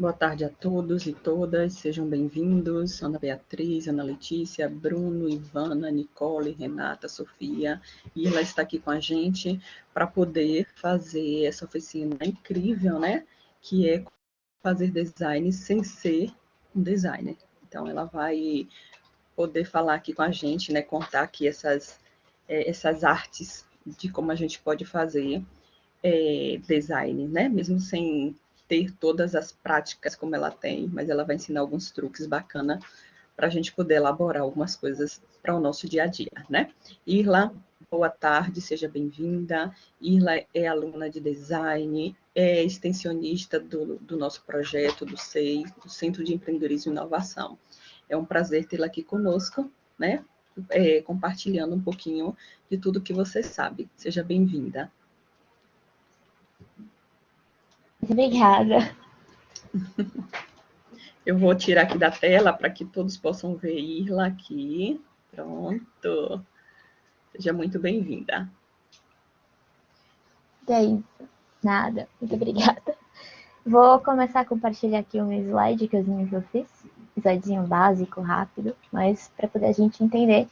Boa tarde a todos e todas, sejam bem-vindos. Ana Beatriz, Ana Letícia, Bruno, Ivana, Nicole, Renata, Sofia. E ela está aqui com a gente para poder fazer essa oficina incrível, né? Que é fazer design sem ser um designer. Então, ela vai poder falar aqui com a gente, né? Contar aqui essas artes de como a gente pode fazer design, né? Mesmo sem ter todas as práticas como ela tem, mas ela vai ensinar alguns truques bacanas para a gente poder elaborar algumas coisas para o nosso dia a dia, né? Irla, boa tarde, seja bem-vinda. Irla é aluna de design, é extensionista do nosso projeto, do SEI, do Centro de Empreendedorismo e Inovação. É um prazer tê-la aqui conosco, né? Compartilhando um pouquinho de tudo que você sabe. Seja bem-vinda. Muito obrigada. Eu vou tirar aqui da tela para que todos possam ver Irla aqui. Pronto. Seja muito bem-vinda. Que é isso. Nada. Muito obrigada. Vou começar a compartilhar aqui um slide que eu fiz. Slidezinho básico, rápido, mas para poder a gente entender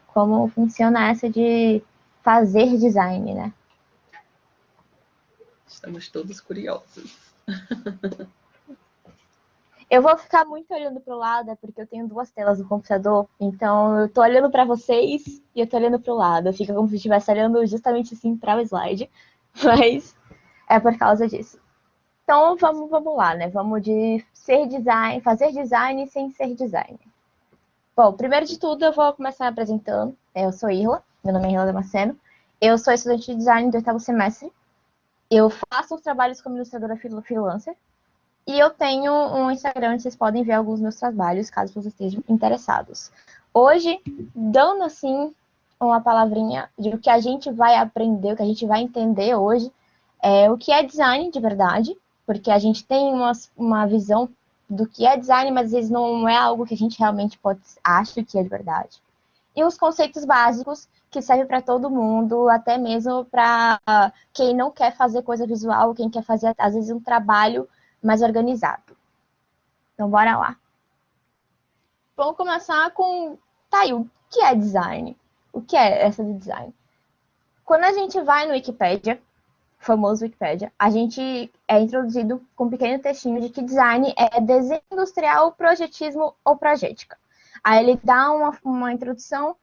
como funciona essa de fazer design, né? Estamos todos curiosos. Eu vou ficar muito olhando para o lado, porque eu tenho duas telas no computador, então eu tô olhando para vocês e eu tô olhando para o lado. Fica como se eu estivesse olhando justamente assim para o slide, mas é por causa disso. Então vamos lá, né? Vamos de ser design, fazer design sem ser design. Bom, primeiro de tudo eu vou começar apresentando. Eu sou Irla, meu nome é Irla Damasceno. Eu sou estudante de design do 8º semestre. Eu faço os trabalhos como ilustradora freelancer. E eu tenho um Instagram onde vocês podem ver alguns dos meus trabalhos, caso vocês estejam interessados. Hoje, dando assim uma palavrinha de o que a gente vai aprender, o que a gente vai entender hoje, é o que é design de verdade, porque a gente tem uma visão do que é design, mas às vezes não é algo que a gente realmente acha que é de verdade. E os conceitos básicos que servem para todo mundo, até mesmo para quem não quer fazer coisa visual, quem quer fazer, às vezes, um trabalho mais organizado. Então, bora lá. Vamos começar com, tá aí, o que é design? O que é essa de design? Quando a gente vai no Wikipedia, famoso Wikipedia, a gente é introduzido com um pequeno textinho de que design é desenho industrial, projetismo ou progética. Aí ele dá uma introdução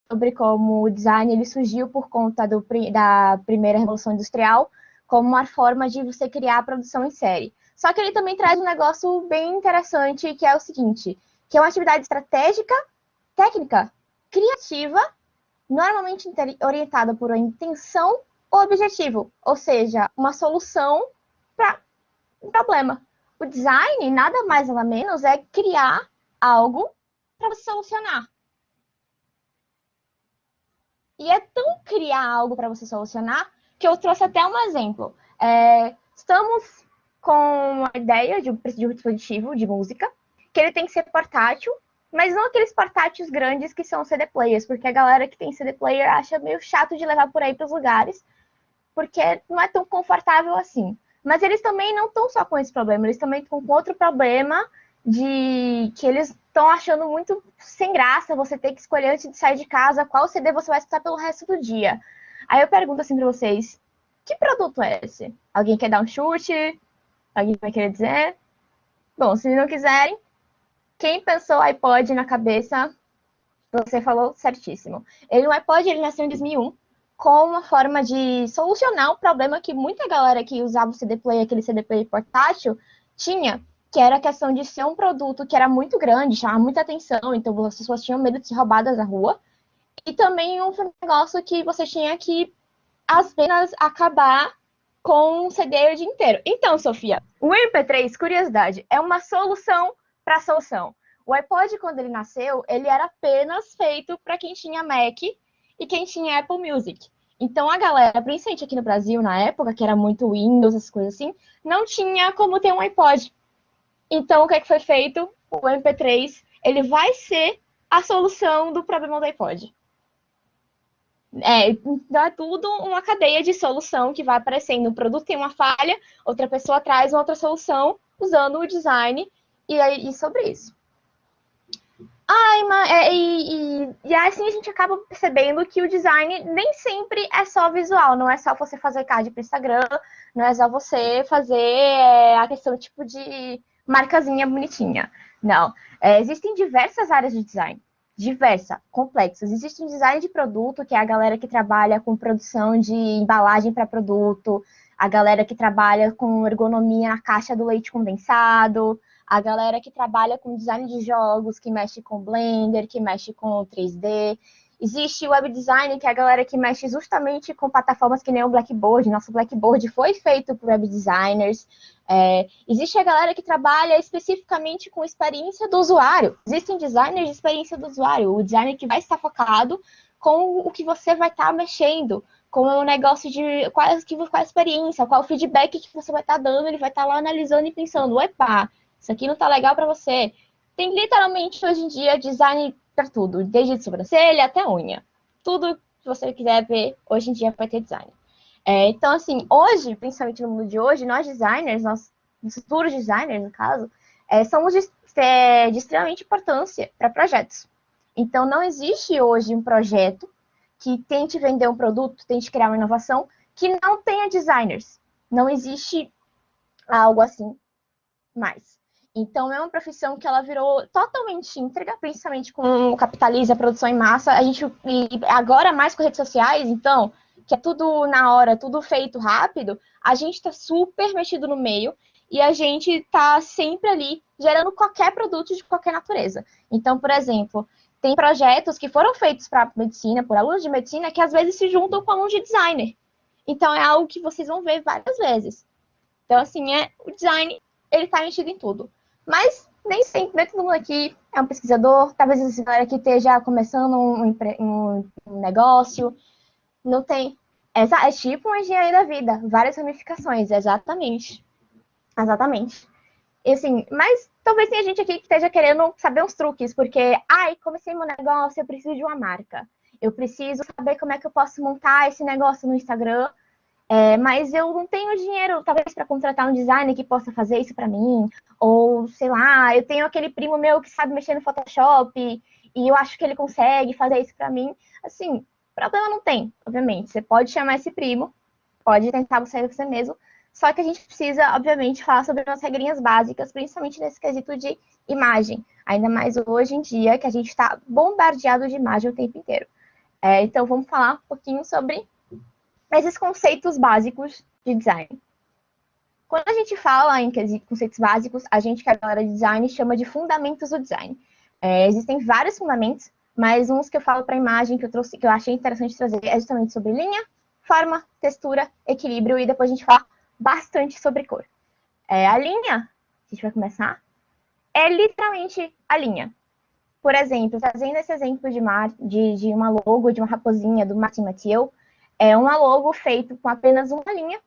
sobre como o design ele surgiu por conta da primeira revolução industrial, como uma forma de você criar a produção em série. Só que ele também traz um negócio bem interessante, que é o seguinte, que é uma atividade estratégica, técnica, criativa, normalmente orientada por uma intenção ou objetivo, ou seja, uma solução para um problema. O design, nada mais nada menos, é criar algo para você solucionar. E é tão criar algo para você solucionar que eu trouxe até um exemplo. Estamos com a ideia de um dispositivo de música, que ele tem que ser portátil, mas não aqueles portáteis grandes que são CD players, porque a galera que tem CD player acha meio chato de levar por aí para os lugares, porque não é tão confortável assim. Mas eles também não estão só com esse problema, eles também estão com outro problema de que eles estão achando muito sem graça você ter que escolher antes de sair de casa qual CD você vai escutar pelo resto do dia. Aí eu pergunto assim para vocês, que produto é esse? Alguém quer dar um chute? Alguém vai querer dizer? Bom, se não quiserem, quem pensou iPod na cabeça, você falou certíssimo. O iPod ele nasceu em 2001 com uma forma de solucionar um problema que muita galera que usava o CD player, aquele CD player portátil, tinha, que era a questão de ser um produto que era muito grande, chamava muita atenção, então as pessoas tinham medo de ser roubadas na rua, e também um negócio que você tinha que apenas acabar com um CD o dia inteiro. Então, Sofia, o MP3, curiosidade, é uma solução para a solução. O iPod, quando ele nasceu, ele era apenas feito para quem tinha Mac e quem tinha Apple Music. Então a galera, principalmente aqui no Brasil, na época, que era muito Windows, essas coisas assim, não tinha como ter um iPod. Então o que é que foi feito? O MP3, ele vai ser a solução do problema do iPod. Então é tudo uma cadeia de solução que vai aparecendo. O produto tem uma falha, outra pessoa traz uma outra solução, usando o design e sobre isso. E assim a gente acaba percebendo que o design nem sempre é só visual, não é só você fazer card para Instagram, não é só você fazer a questão tipo de marcazinha bonitinha. Não. Existem diversas áreas de design. Complexas. Existe um design de produto, que é a galera que trabalha com produção de embalagem para produto, a galera que trabalha com ergonomia na caixa do leite condensado, a galera que trabalha com design de jogos, que mexe com Blender, que mexe com 3D. Existe o web design, que é a galera que mexe justamente com plataformas que nem o Blackboard. Nosso Blackboard foi feito por web designers. Existe a galera que trabalha especificamente com experiência do usuário. Existem designers de experiência do usuário. O designer que vai estar focado com o que você vai estar mexendo, com o negócio de qual a experiência, qual o feedback que você vai estar dando. Ele vai estar lá analisando e pensando, epa, isso aqui não tá legal para você. Tem literalmente hoje em dia design para tudo, desde sobrancelha até unha. Tudo que você quiser ver, hoje em dia vai ter design. Então, assim, hoje, principalmente no mundo de hoje, nós designers, nós futuros designers, no caso, somos de extremamente importância para projetos. Então, não existe hoje um projeto que tente vender um produto, tente criar uma inovação, que não tenha designers. Não existe algo assim mais. Então, é uma profissão que ela virou totalmente íntegra, principalmente com o capitalismo, a produção em massa. E agora mais com redes sociais, então, que é tudo na hora, tudo feito rápido, a gente está super mexido no meio e a gente está sempre ali gerando qualquer produto de qualquer natureza. Então, por exemplo, tem projetos que foram feitos para medicina, por alunos de medicina, que às vezes se juntam com alunos de designer. Então, é algo que vocês vão ver várias vezes. Então, assim, o design, ele está mexido em tudo. Mas nem sempre, nem todo mundo aqui é um pesquisador, talvez essa galera aqui esteja começando um negócio, não tem. É tipo uma engenharia da vida, várias ramificações, exatamente. Exatamente. E assim, mas talvez tenha gente aqui que esteja querendo saber uns truques, porque, comecei meu negócio, eu preciso de uma marca. Eu preciso saber como é que eu posso montar esse negócio no Instagram. Mas eu não tenho dinheiro, talvez, para contratar um designer que possa fazer isso para mim. Ou, sei lá, eu tenho aquele primo meu que sabe mexer no Photoshop e eu acho que ele consegue fazer isso para mim. Assim, problema não tem, obviamente. Você pode chamar esse primo, pode tentar você mesmo. Só que a gente precisa, obviamente, falar sobre umas regrinhas básicas, principalmente nesse quesito de imagem. Ainda mais hoje em dia, que a gente está bombardeado de imagem o tempo inteiro. Então, vamos falar um pouquinho sobre esses conceitos básicos de design. Quando a gente fala em conceitos básicos, a gente, que é a galera de design, chama de fundamentos do design. Existem vários fundamentos, mas uns que eu falo para a imagem, que eu achei interessante trazer, é justamente sobre linha, forma, textura, equilíbrio, e depois a gente fala bastante sobre cor. A linha, a gente vai começar, é literalmente a linha. Por exemplo, trazendo esse exemplo de uma logo, de uma raposinha do Martin Mathieu, é uma logo feito com apenas uma linha,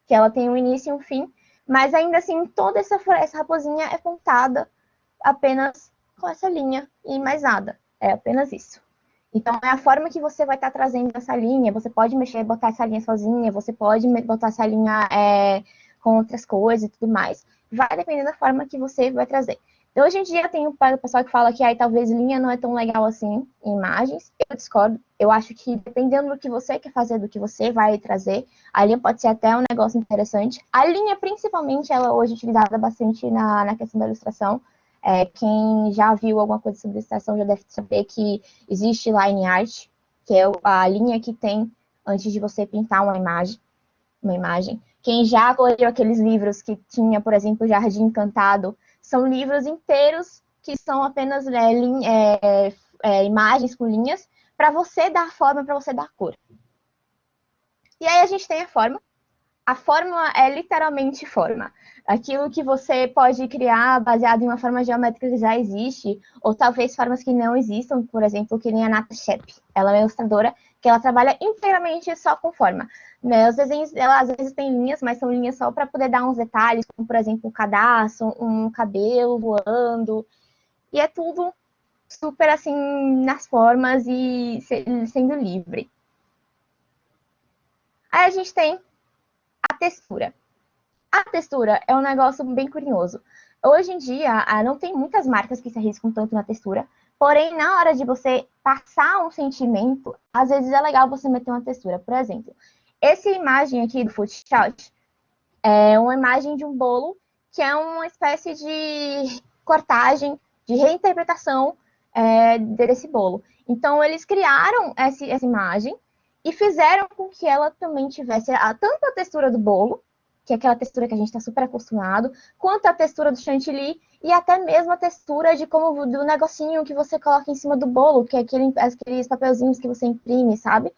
que ela tem um início e um fim, mas ainda assim toda essa raposinha é pontada apenas com essa linha e mais nada. É apenas isso. Então é a forma que você vai estar trazendo essa linha. Você pode mexer, botar essa linha sozinha, você pode botar essa linha com outras coisas e tudo mais. Vai depender da forma que você vai trazer. Então, hoje em dia tem o pessoal que fala que talvez linha não é tão legal assim em imagens. Eu discordo. Eu acho que dependendo do que você quer fazer, do que você vai trazer, a linha pode ser até um negócio interessante. A linha, principalmente, ela hoje é utilizada bastante na questão da ilustração. Quem já viu alguma coisa sobre ilustração já deve saber que existe line art, que é a linha que tem antes de você pintar uma imagem. Quem já colheu aqueles livros que tinha, por exemplo, Jardim Encantado, são livros inteiros que são apenas imagens com linhas para você dar forma, para você dar cor. E aí a gente tem a forma. A fórmula é literalmente forma. Aquilo que você pode criar baseado em uma forma geométrica que já existe, ou talvez formas que não existam, por exemplo, que nem a Nata Shep. Ela é uma ilustradora que ela trabalha inteiramente só com forma. Né? Os desenhos, ela às vezes tem linhas, mas são linhas só para poder dar uns detalhes, como, por exemplo, um cadastro, um cabelo voando. E é tudo super assim nas formas e sendo livre. Aí a gente tem a textura. A textura é um negócio bem curioso. Hoje em dia, não tem muitas marcas que se arriscam tanto na textura, porém, na hora de você passar um sentimento, às vezes é legal você meter uma textura. Por exemplo, essa imagem aqui do Food Shot é uma imagem de um bolo que é uma espécie de cortagem, de reinterpretação desse bolo. Então, eles criaram essa imagem e fizeram com que ela também tivesse tanto a textura do bolo, que é aquela textura que a gente está super acostumado, quanto a textura do chantilly e até mesmo a textura do negocinho que você coloca em cima do bolo, que é aqueles papelzinhos que você imprime, sabe?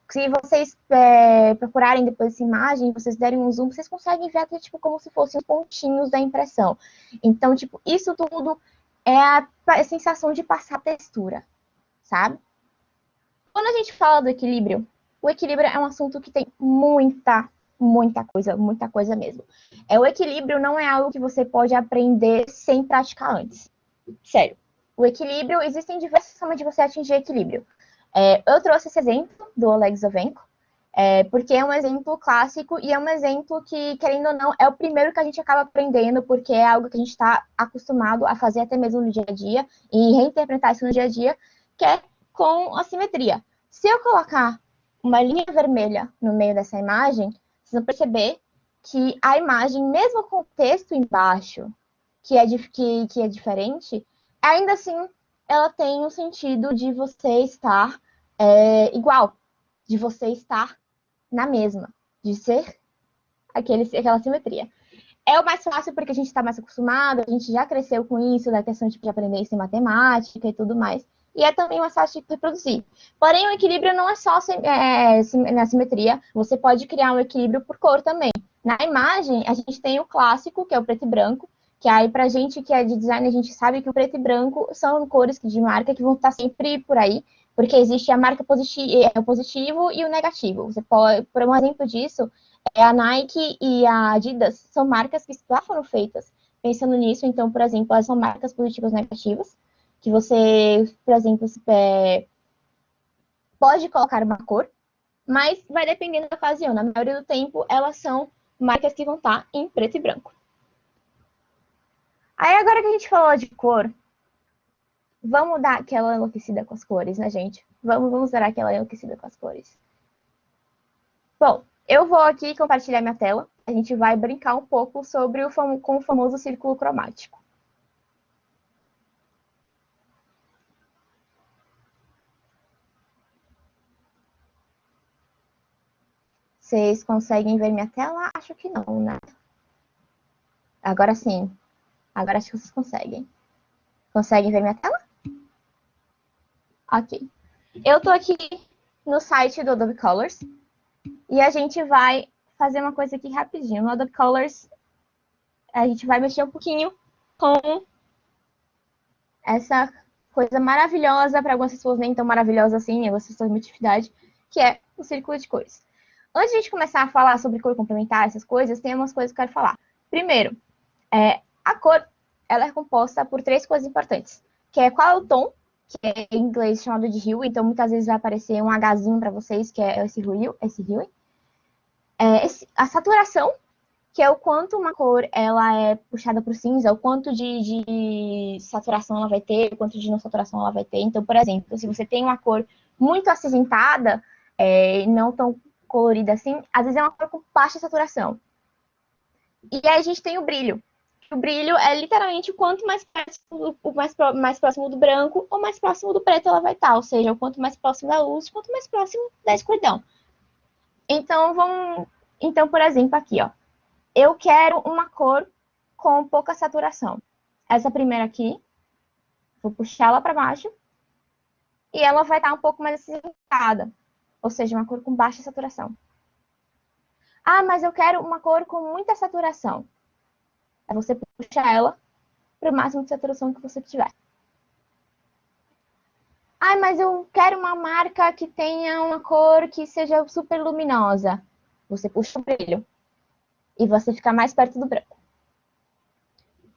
Se vocês procurarem depois essa imagem, vocês derem um zoom, vocês conseguem ver até tipo, como se fossem os pontinhos da impressão. Então, tipo, isso tudo é a sensação de passar textura, sabe? Quando a gente fala do equilíbrio, o equilíbrio é um assunto que tem muita coisa mesmo. O equilíbrio não é algo que você pode aprender sem praticar antes. Sério. O equilíbrio, existem diversas formas de você atingir equilíbrio. Eu trouxe esse exemplo do Oleg Zovenko, porque é um exemplo clássico e é um exemplo que, querendo ou não, é o primeiro que a gente acaba aprendendo, porque é algo que a gente está acostumado a fazer até mesmo no dia a dia e reinterpretar isso no dia a dia, que é com a simetria. Se eu colocar uma linha vermelha no meio dessa imagem, vocês vão perceber que a imagem, mesmo com o texto embaixo, que é diferente, ainda assim ela tem o sentido de você estar igual, de você estar na mesma, de ser aquela simetria. É o mais fácil porque a gente está mais acostumado, a gente já cresceu com isso, da questão de aprender isso em matemática e tudo mais. E é também mais fácil de reproduzir. Porém, o equilíbrio não é só na simetria, você pode criar um equilíbrio por cor também. Na imagem, a gente tem o clássico, que é o preto e branco, que aí pra gente que é de design, a gente sabe que o preto e branco são cores de marca que vão estar sempre por aí, porque existe a marca o positivo e o negativo. Você pode, por um exemplo disso, a Nike e a Adidas são marcas que já foram feitas pensando nisso. Então, por exemplo, elas são marcas positivas e negativas, que você, por exemplo, pode colocar uma cor, mas vai dependendo da ocasião. Na maioria do tempo, elas são marcas que vão estar em preto e branco. Aí, agora que a gente falou de cor, vamos dar aquela enlouquecida com as cores, né, gente? Vamos dar aquela enlouquecida com as cores. Bom, eu vou aqui compartilhar minha tela. A gente vai brincar um pouco com o famoso círculo cromático. Vocês conseguem ver minha tela? Acho que não, né? Agora sim. Agora acho que vocês conseguem. Conseguem ver minha tela? Ok. Eu tô aqui no site do Adobe Colors. E a gente vai fazer uma coisa aqui rapidinho. No Adobe Colors, a gente vai mexer um pouquinho com essa coisa maravilhosa, para algumas pessoas nem tão maravilhosa assim, algumas pessoas têm muita dificuldade, que é o círculo de cores. Antes de a gente começar a falar sobre cor complementar, essas coisas, tem umas coisas que eu quero falar. Primeiro, a cor ela é composta por 3 coisas importantes, que é qual é o tom, que é em inglês chamado de hue, então muitas vezes vai aparecer um Hzinho para vocês, que é esse hue. A saturação, que é o quanto uma cor ela é puxada para o cinza, o quanto de saturação ela vai ter, o quanto de não saturação ela vai ter. Então, por exemplo, se você tem uma cor muito acinzentada, não tão colorida assim, às vezes é uma cor com baixa saturação. E aí a gente tem o brilho. O brilho é literalmente o quanto mais próximo do branco ou mais próximo do preto ela vai estar, ou seja, o quanto mais próximo da luz, quanto mais próximo da escuridão. Então, por exemplo, aqui, ó. Eu quero uma cor com pouca saturação. Essa primeira aqui, vou puxar ela para baixo e ela vai estar um pouco mais acinzentada, ou seja, uma cor com baixa saturação. Ah, mas eu quero uma cor com muita saturação. É você puxar ela para o máximo de saturação que você tiver. Ah, mas eu quero uma marca que tenha uma cor que seja super luminosa. Você puxa o brilho e você fica mais perto do branco.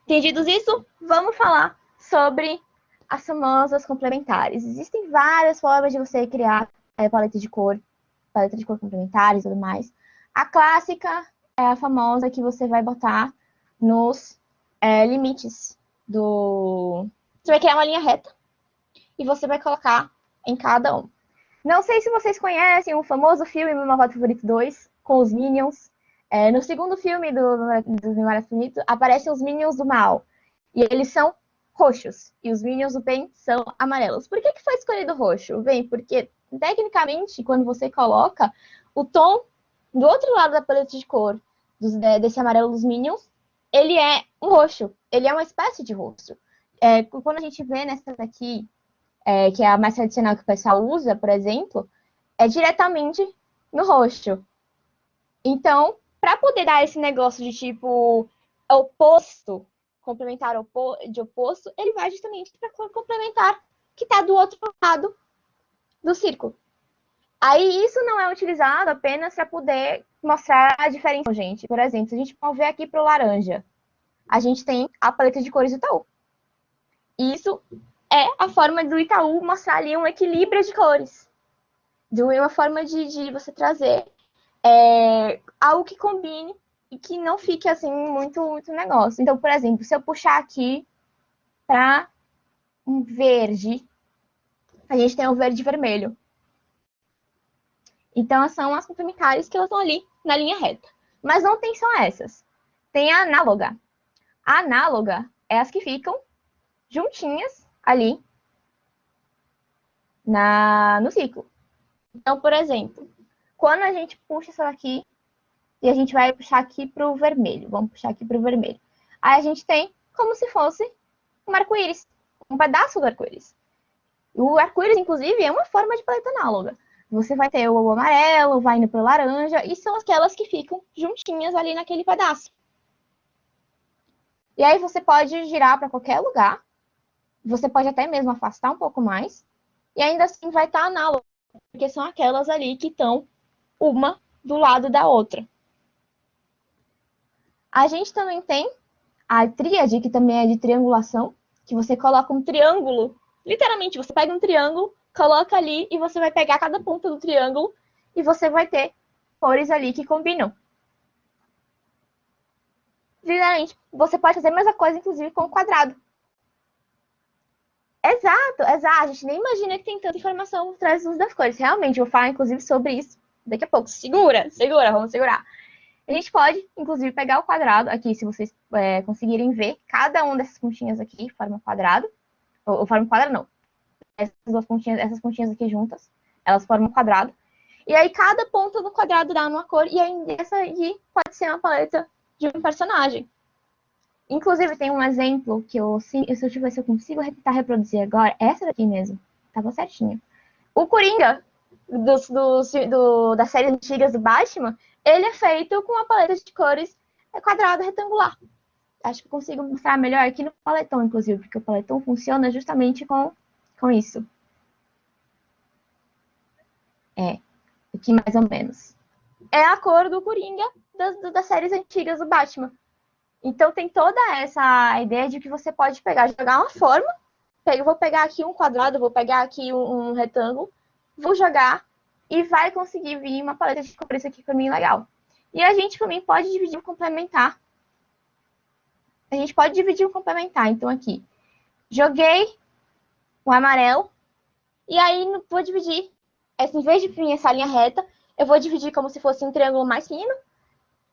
Entendidos isso? Vamos falar sobre as famosas complementares. Existem várias formas de você criar paleta de cor complementares e tudo mais. A clássica é a famosa que você vai botar nos limites do... Você vai criar uma linha reta e você vai colocar em cada um. Não sei se vocês conhecem o famoso filme Meu Malvado Favorito 2, com os Minions. No segundo filme do Meu Malvado Favorito, aparecem os Minions do mal. E eles são roxos. E os Minions do bem são amarelos. Por que foi escolhido roxo? Bem, porque, tecnicamente, quando você coloca o tom do outro lado da paleta de cor desse amarelo dos Minions, ele é um roxo. Ele é uma espécie de roxo. Quando a gente vê nessa daqui, que é a mais tradicional que o pessoal usa, por exemplo, é diretamente no roxo. Então, para poder dar esse negócio de tipo oposto, complementar de oposto, ele vai justamente para cor complementar que está do outro lado do círculo. Aí isso não é utilizado apenas para poder mostrar a diferença, gente. Por exemplo, se a gente for ver aqui para o laranja, a gente tem a paleta de cores do Itaú. Isso é a forma do Itaú mostrar ali um equilíbrio de cores. De uma forma de você trazer algo que combine e que não fique assim muito negócio. Então, por exemplo, se eu puxar aqui para um verde, a gente tem o verde e vermelho. Então, são as complementares que elas estão ali na linha reta. Mas não tem só essas. Tem a análoga. A análoga é as que ficam juntinhas ali no ciclo. Então, por exemplo, quando a gente puxa essa daqui e a gente vai puxar aqui para o vermelho. Vamos puxar aqui para o vermelho. Aí a gente tem como se fosse um arco-íris, um pedaço do arco-íris. O arco-íris, inclusive, é uma forma de paleta análoga. Você vai ter o amarelo, vai indo para o laranja, e são aquelas que ficam juntinhas ali naquele pedaço. E aí você pode girar para qualquer lugar, você pode até mesmo afastar um pouco mais, e ainda assim vai estar análogo, porque são aquelas ali que estão uma do lado da outra. A gente também tem a tríade, que também é de triangulação, que você coloca um triângulo, literalmente, você pega um triângulo, coloca ali e você vai pegar cada ponta do triângulo e você vai ter cores ali que combinam. Literalmente, você pode fazer a mesma coisa, inclusive, com o quadrado. Exato. A gente nem imagina que tem tanta informação por trás das cores. Realmente, eu vou falar, inclusive, sobre isso daqui a pouco. Segura, vamos segurar. A gente pode, inclusive, pegar o quadrado aqui, se vocês conseguirem ver, cada uma dessas pontinhas aqui forma um quadrado. Ou forma um quadrado, não. Essas pontinhas aqui juntas, elas formam um quadrado. E aí, cada ponta do quadrado dá uma cor, e aí, essa aqui pode ser uma paleta de um personagem. Inclusive, tem um exemplo que se eu ver se eu consigo tentar reproduzir agora, essa daqui mesmo. Tava certinho. O Coringa, das séries antigas do Batman, ele é feito com uma paleta de cores quadrada retangular. Acho que eu consigo mostrar melhor aqui no paletão, inclusive, porque o paletão funciona justamente com isso. Aqui mais ou menos. É a cor do Coringa das séries antigas do Batman. Então tem toda essa ideia de que você pode jogar uma forma, vou pegar aqui um quadrado, vou pegar aqui um retângulo, vou jogar e vai conseguir vir uma paleta de cores aqui para mim legal. E a gente também pode dividir e complementar. Então aqui, joguei o amarelo e aí vou dividir. Em vez de vir essa linha reta, eu vou dividir como se fosse um triângulo mais fino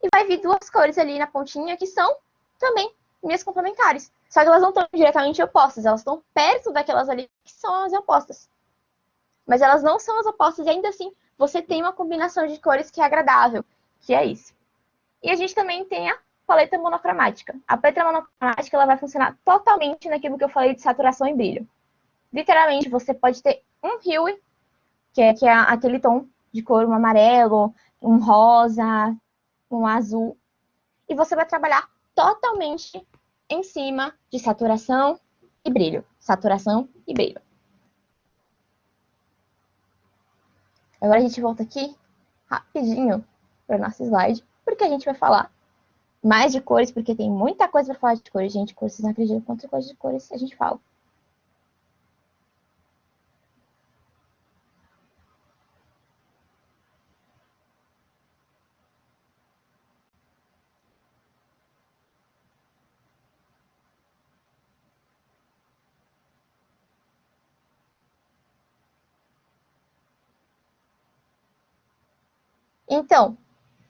e vai vir duas cores ali na pontinha que são também minhas complementares. Só que elas não estão diretamente opostas, elas estão perto daquelas ali que são as opostas. Mas elas não são as opostas e ainda assim você tem uma combinação de cores que é agradável, que é isso. E a gente também tem a paleta monocromática. A paleta monocromática ela vai funcionar totalmente naquilo que eu falei de saturação e brilho. Literalmente, você pode ter um hue, que é aquele tom de cor, um amarelo, um rosa, um azul, e você vai trabalhar totalmente em cima de saturação e brilho. Saturação e brilho. Agora a gente volta aqui rapidinho para o nosso slide, porque a gente vai falar mais de cores, porque tem muita coisa para falar de cores, gente. Vocês não acreditam quantas coisas de cores a gente fala. Então,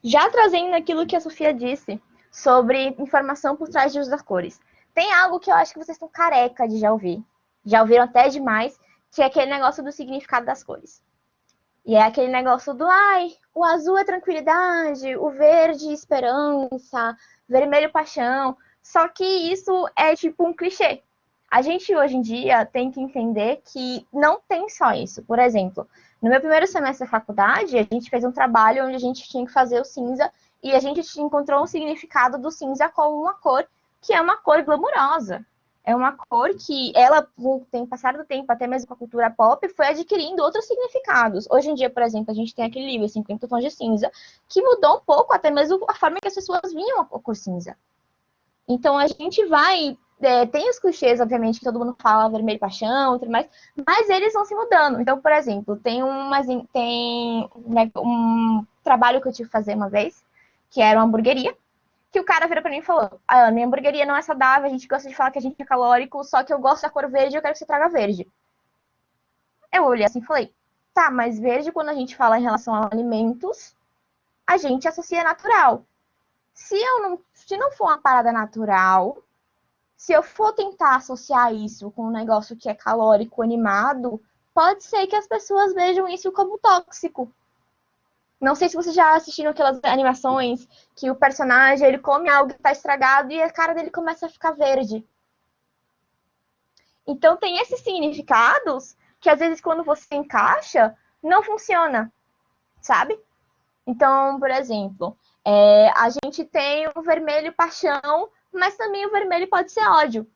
já trazendo aquilo que a Sofia disse sobre informação por trás de uso das cores. Tem algo que eu acho que vocês estão careca de já ouvir. Já ouviram até demais, que é aquele negócio do significado das cores. E é aquele negócio do, ai, o azul é tranquilidade, o verde esperança, vermelho paixão. Só que isso é tipo um clichê. A gente hoje em dia tem que entender que não tem só isso. Por exemplo, no meu primeiro semestre da faculdade, a gente fez um trabalho onde a gente tinha que fazer o cinza e a gente encontrou um significado do cinza como uma cor que é uma cor glamurosa. É uma cor que ela, com o passar do tempo, até mesmo com a cultura pop, foi adquirindo outros significados. Hoje em dia, por exemplo, a gente tem aquele livro, 50 Tons de Cinza, que mudou um pouco até mesmo a forma que as pessoas viam a cor cinza. Então, a gente vai... tem os clichês, obviamente, que todo mundo fala, vermelho paixão e tudo mais, mas eles vão se mudando. Então, por exemplo, tem um trabalho que eu tive que fazer uma vez, que era uma hamburgueria, que o cara virou pra mim e falou, ah, minha hamburgueria não é saudável, a gente gosta de falar que a gente é calórico, só que eu gosto da cor verde e eu quero que você traga verde. Eu olhei assim e falei, tá, mas verde quando a gente fala em relação a alimentos, a gente associa natural. Se não for uma parada natural, se eu for tentar associar isso com um negócio que é calórico, animado, pode ser que as pessoas vejam isso como tóxico. Não sei se vocês já assistiram aquelas animações que o personagem ele come algo que está estragado e a cara dele começa a ficar verde. Então tem esses significados que às vezes quando você encaixa, não funciona, sabe? Então, por exemplo, a gente tem o vermelho paixão, mas também o vermelho pode ser ódio.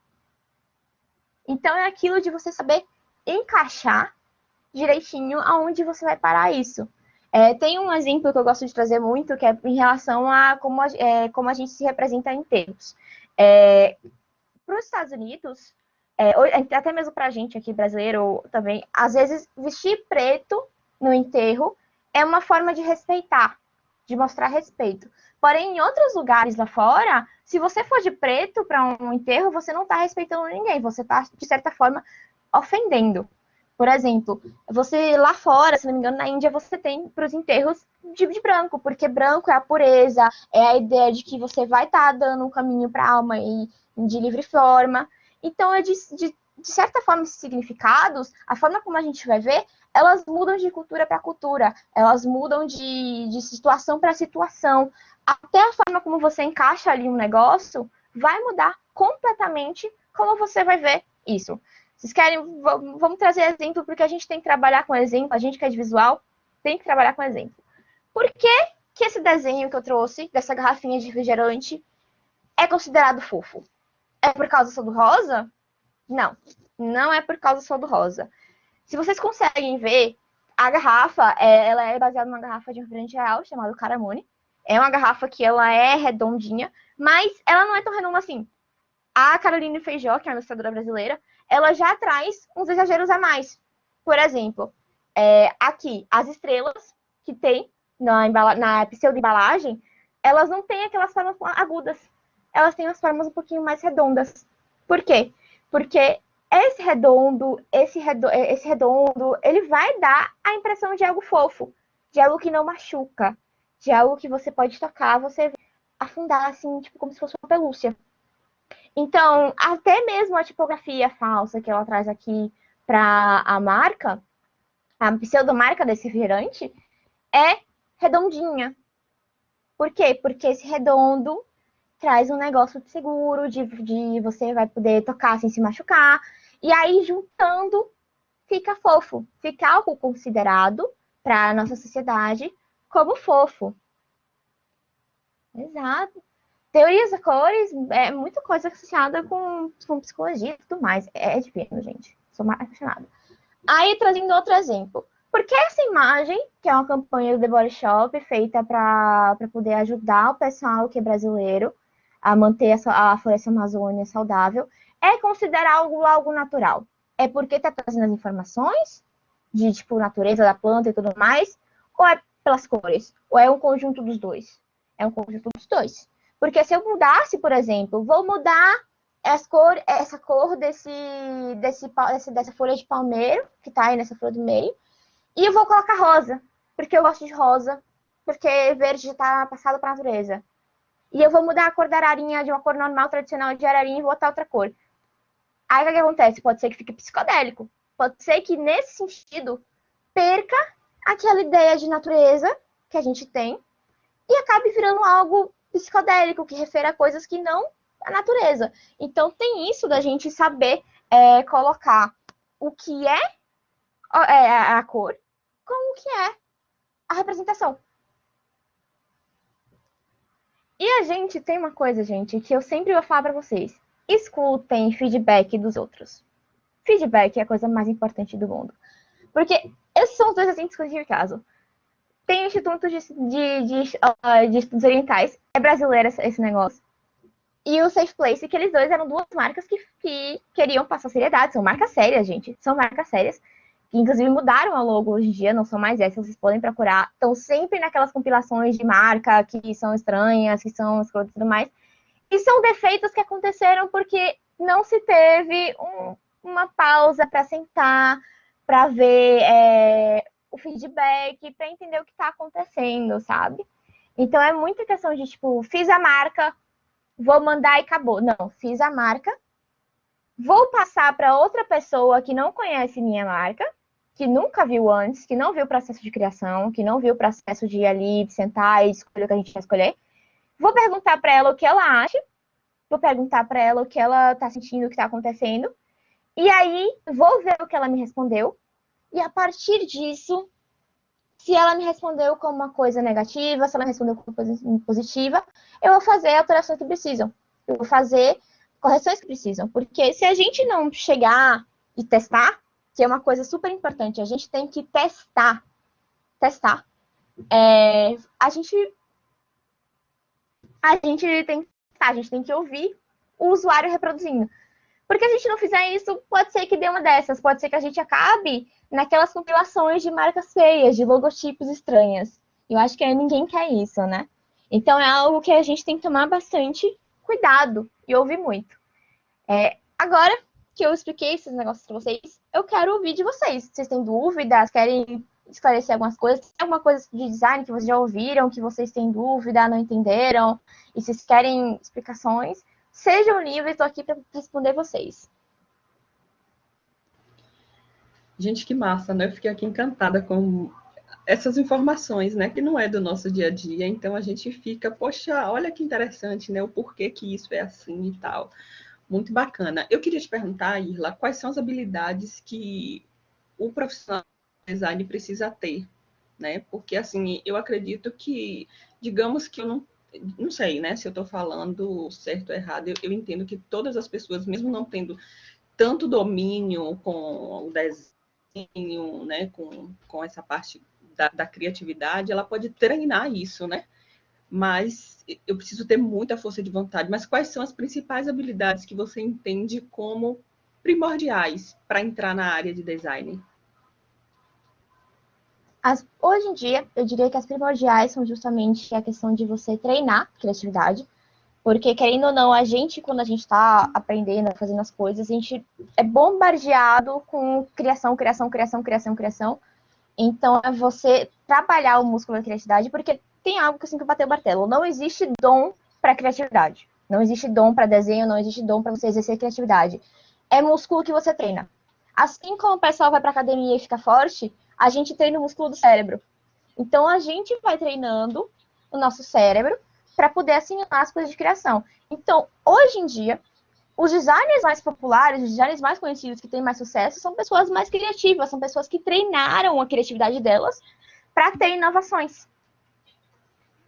Então é aquilo de você saber encaixar direitinho aonde você vai parar isso. Tem um exemplo que eu gosto de trazer muito, que é em relação a como a gente se representa em termos. Para os Estados Unidos, até mesmo para a gente aqui brasileiro também, às vezes vestir preto no enterro é uma forma de respeitar, de mostrar respeito. Porém, em outros lugares lá fora, se você for de preto para um enterro, você não está respeitando ninguém, você está, de certa forma, ofendendo. Por exemplo, você lá fora, se não me engano, na Índia, você tem para os enterros de branco, porque branco é a pureza, é a ideia de que você vai estar dando um caminho para a alma e de livre forma. Então, de certa forma, esses significados, a forma como a gente vai ver, elas mudam de cultura para cultura, elas mudam de situação para situação. Até a forma como você encaixa ali um negócio vai mudar completamente como você vai ver isso. Vocês querem, vamos trazer exemplo, porque a gente tem que trabalhar com exemplo, a gente que é de visual tem que trabalhar com exemplo. Por que esse desenho que eu trouxe, dessa garrafinha de refrigerante, é considerado fofo? É por causa só do rosa? Não, não é por causa só do rosa. Se vocês conseguem ver, a garrafa, ela é baseada numa garrafa de refrigerante real, chamada Caramone. É uma garrafa que ela é redondinha, mas ela não é tão redonda assim. A Caroline Feijó, que é a ilustradora brasileira, ela já traz uns exageros a mais. Por exemplo, aqui, as estrelas que tem na pseudo-embalagem, elas não têm aquelas formas agudas. Elas têm as formas um pouquinho mais redondas. Por quê? Porque esse redondo, ele vai dar a impressão de algo fofo, de algo que não machuca, de algo que você pode tocar, você afundar assim, tipo como se fosse uma pelúcia. Então, até mesmo a tipografia falsa que ela traz aqui para a marca, a pseudomarca desse refrigerante, é redondinha. Por quê? Porque esse redondo traz um negócio de seguro, de você vai poder tocar sem se machucar. E aí, juntando, fica fofo. Fica algo considerado, para a nossa sociedade, como fofo. Exato. Teorias da cores é muita coisa associada com psicologia e tudo mais. É divino, gente. Sou mais apaixonada. Aí, trazendo outro exemplo. Por que essa imagem, que é uma campanha do The Body Shop, feita para poder ajudar o pessoal que é brasileiro a manter a floresta amazônica saudável, é considerar algo natural? É porque está trazendo as informações de, tipo, natureza da planta e tudo mais? Ou é pelas cores? Ou é um conjunto dos dois? É um conjunto dos dois. Porque se eu mudasse, por exemplo, vou mudar essa cor dessa folha de palmeiro, que tá aí nessa folha do meio, e eu vou colocar rosa, porque eu gosto de rosa. porque verde já está passado para a natureza. E eu vou mudar a cor da ararinha de uma cor normal, tradicional de ararinha e vou botar outra cor. Aí o que acontece? Pode ser que fique psicodélico. Pode ser que, nesse sentido, perca aquela ideia de natureza que a gente tem e acabe virando algo psicodélico, que refere a coisas que não a natureza. Então, tem isso da gente saber colocar o que é a cor com o que é a representação. E a gente tem uma coisa, gente, que eu sempre vou falar para vocês. Escutem feedback dos outros. Feedback é a coisa mais importante do mundo. Porque esses são os dois exemplos que eu tive em caso. Tem o Instituto de Estudos Orientais, é brasileiro esse negócio. E o Safe Place, que eles dois eram duas marcas que queriam passar seriedade. São marcas sérias, gente. São marcas sérias. Que inclusive mudaram a logo hoje em dia, não são mais essas, vocês podem procurar. Estão sempre naquelas compilações de marca que são estranhas, que são escrotas e tudo mais. E são defeitos que aconteceram porque não se teve uma pausa para sentar, para ver o feedback, para entender o que está acontecendo, sabe? Então é muita questão de, tipo, fiz a marca, vou mandar e acabou. Não, fiz a marca, vou passar para outra pessoa que não conhece minha marca, que nunca viu antes, que não viu o processo de criação, que não viu o processo de ir ali, de sentar e escolher o que a gente vai escolher. Vou perguntar para ela o que ela acha, vou perguntar para ela o que ela está sentindo, o que está acontecendo, e aí vou ver o que ela me respondeu, e a partir disso, se ela me respondeu como uma coisa negativa, se ela me respondeu como uma coisa positiva, eu vou fazer alterações que precisam. Eu vou fazer correções que precisam. Porque se a gente não chegar e testar, que é uma coisa super importante, a gente tem que testar. A gente tem que ouvir o usuário reproduzindo. Porque se a gente não fizer isso, pode ser que dê uma dessas. Pode ser que a gente acabe naquelas compilações de marcas feias, de logotipos estranhas. Eu acho que ninguém quer isso, né? Então é algo que a gente tem que tomar bastante cuidado e ouvir muito. Agora que eu expliquei esses negócios para vocês, eu quero ouvir de vocês. Vocês têm dúvidas? Querem esclarecer algumas coisas? Tem alguma coisa de design que vocês já ouviram, que vocês têm dúvida, não entenderam? E vocês querem explicações? Sejam livres, estou aqui para responder vocês. Gente, que massa, né? Eu fiquei aqui encantada com essas informações, né? Que não é do nosso dia a dia, então a gente fica, poxa, olha que interessante, né? O porquê que isso é assim e tal. Muito bacana. Eu queria te perguntar, Irla, quais são as habilidades que o profissional de design precisa ter, né? Porque, assim, eu acredito que, digamos que eu não sei, né? Se eu estou falando certo ou errado, eu entendo que todas as pessoas, mesmo não tendo tanto domínio com o desenho, né? Com essa parte da criatividade, ela pode treinar isso, né? Mas eu preciso ter muita força de vontade. Mas quais são as principais habilidades que você entende como primordiais para entrar na área de design? Hoje em dia, eu diria que as primordiais são justamente a questão de você treinar criatividade, porque, querendo ou não, a gente, quando a gente está aprendendo, fazendo as coisas, a gente é bombardeado com criação, criação, criação, criação, criação. Então, é você trabalhar o músculo da criatividade, porque tem algo que eu sempre bateu o martelo. Não existe dom para criatividade. Não existe dom para desenho, não existe dom para você exercer criatividade. É músculo que você treina. Assim como o pessoal vai para academia e fica forte, a gente treina o músculo do cérebro. Então, a gente vai treinando o nosso cérebro para poder assimilar as coisas de criação. Então, hoje em dia, os designers mais populares, os designers mais conhecidos que têm mais sucesso, são pessoas mais criativas, são pessoas que treinaram a criatividade delas para ter inovações.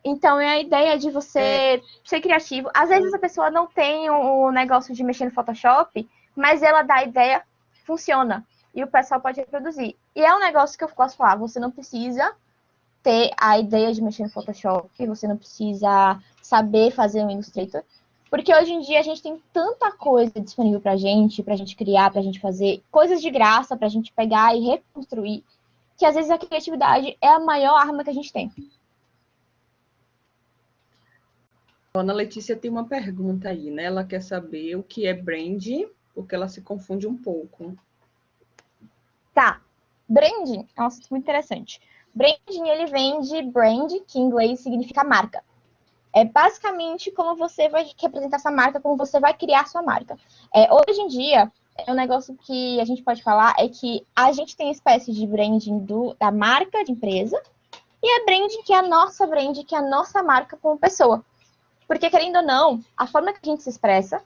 Então, é a ideia de você ser criativo. Às vezes a pessoa não tem o negócio de mexer no Photoshop, mas ela dá a ideia, funciona. E o pessoal pode reproduzir. E é um negócio que eu posso falar, você não precisa ter a ideia de mexer no Photoshop, você não precisa saber fazer um Illustrator, porque hoje em dia a gente tem tanta coisa disponível pra gente criar, pra gente fazer coisas de graça, pra gente pegar e reconstruir, que às vezes a criatividade é a maior arma que a gente tem. A Ana Letícia tem uma pergunta aí, né? Ela quer saber o que é brand, porque ela se confunde um pouco. Tá. Branding é um assunto muito interessante. Branding, ele vem de brand, que em inglês significa marca. É basicamente como você vai representar essa marca, como você vai criar sua marca. Hoje em dia, um negócio que a gente pode falar é que a gente tem espécie de branding da marca de empresa e a branding que é a nossa brand, que é a nossa marca como pessoa. Porque, querendo ou não, a forma que a gente se expressa,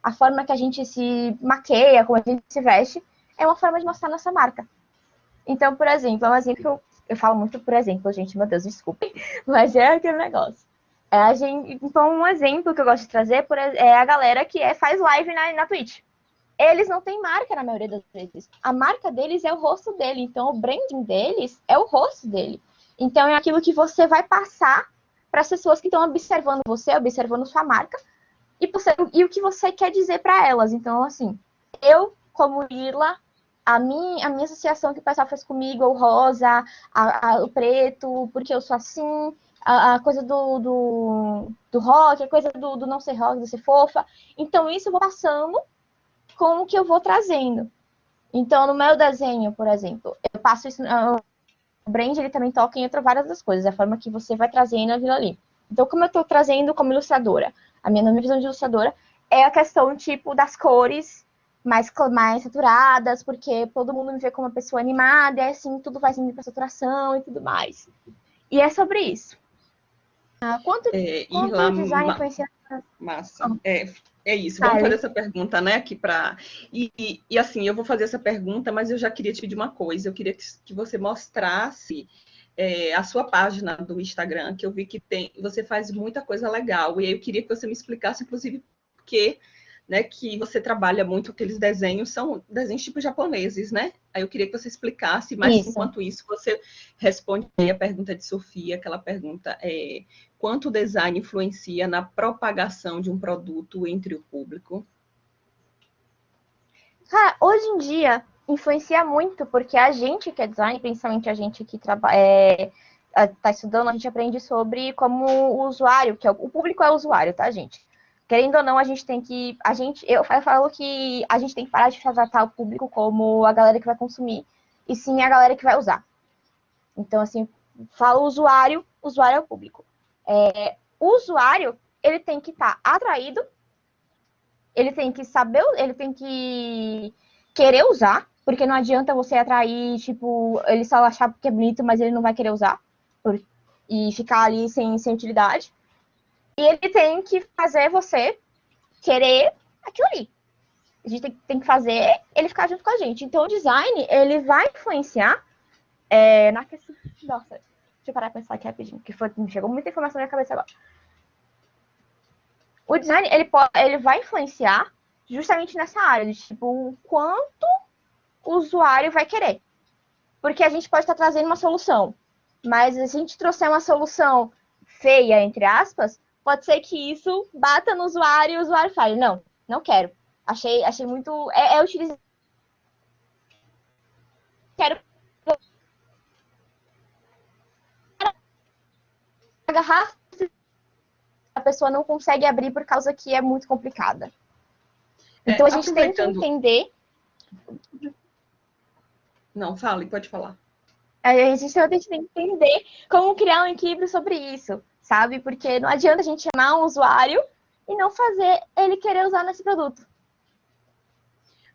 a forma que a gente se maqueia, como a gente se veste, é uma forma de mostrar nossa marca. Então, por exemplo, é um exemplo que eu falo muito por exemplo, gente, meu Deus, desculpem, mas é aquele negócio. Então, um exemplo que eu gosto de trazer é a galera que faz live na Twitch. Eles não têm marca na maioria das vezes. A marca deles é o rosto dele. Então, o branding deles é o rosto dele. Então, é aquilo que você vai passar para as pessoas que estão observando você, observando sua marca, e o que você quer dizer para elas. Então, assim, eu, como Irla, a minha associação que o pessoal fez comigo, o rosa, o preto, porque eu sou assim, a coisa do rock, a coisa do não ser rock, do ser fofa. Então, isso eu vou passando com o que eu vou trazendo. Então, no meu desenho, por exemplo, eu passo isso. O brand, ele também toca em várias das coisas, a forma que você vai trazendo aquilo ali. Então, como eu estou trazendo como ilustradora, na minha visão de ilustradora, é a questão, tipo, das cores mais saturadas, porque todo mundo me vê como uma pessoa animada, e assim, tudo vai indo para saturação e tudo mais. E é sobre isso. Quanto o design influencia... Massa. É isso. Vamos fazer essa pergunta, né, aqui para... E assim, eu vou fazer essa pergunta, mas eu já queria te pedir uma coisa. Eu queria que você mostrasse a sua página do Instagram, que eu vi que você faz muita coisa legal. E aí eu queria que você me explicasse, inclusive, porque... né, que você trabalha muito, aqueles desenhos, são desenhos tipo japoneses, né? Aí eu queria que você explicasse, mas enquanto isso, você responde a pergunta de Sofia, aquela pergunta quanto o design influencia na propagação de um produto entre o público? Cara, hoje em dia, influencia muito, porque a gente que é design, principalmente a gente que está estudando, a gente aprende sobre como o usuário, que o público é o usuário, tá, gente? Querendo ou não, a gente tem que. Eu falo que a gente tem que parar de tratar o público como a galera que vai consumir, e sim a galera que vai usar. Então, assim, fala o usuário é o público. O usuário, ele tem que estar atraído, ele tem que saber, ele tem que querer usar, porque não adianta você atrair, tipo, ele só achar que é bonito, mas ele não vai querer usar, e ficar ali sem utilidade. E ele tem que fazer você querer aquilo ali. A gente tem que fazer ele ficar junto com a gente. Então, o design, ele vai influenciar na questão... Nossa, deixa eu parar e pensar aqui rapidinho, que me chegou muita informação na minha cabeça agora. O design, ele vai influenciar justamente nessa área, de tipo, o quanto o usuário vai querer. Porque a gente pode estar trazendo uma solução, mas se a gente trouxer uma solução feia, entre aspas, pode ser que isso bata no usuário e o usuário fale, não quero. Achei muito... utilizar... Quero agarrar, a pessoa não consegue abrir por causa que é muito complicada. Então, a gente tem que entender... Não, fale, pode falar. A gente tem que entender como criar um equilíbrio sobre isso, sabe? Porque não adianta a gente chamar um usuário e não fazer ele querer usar nesse produto.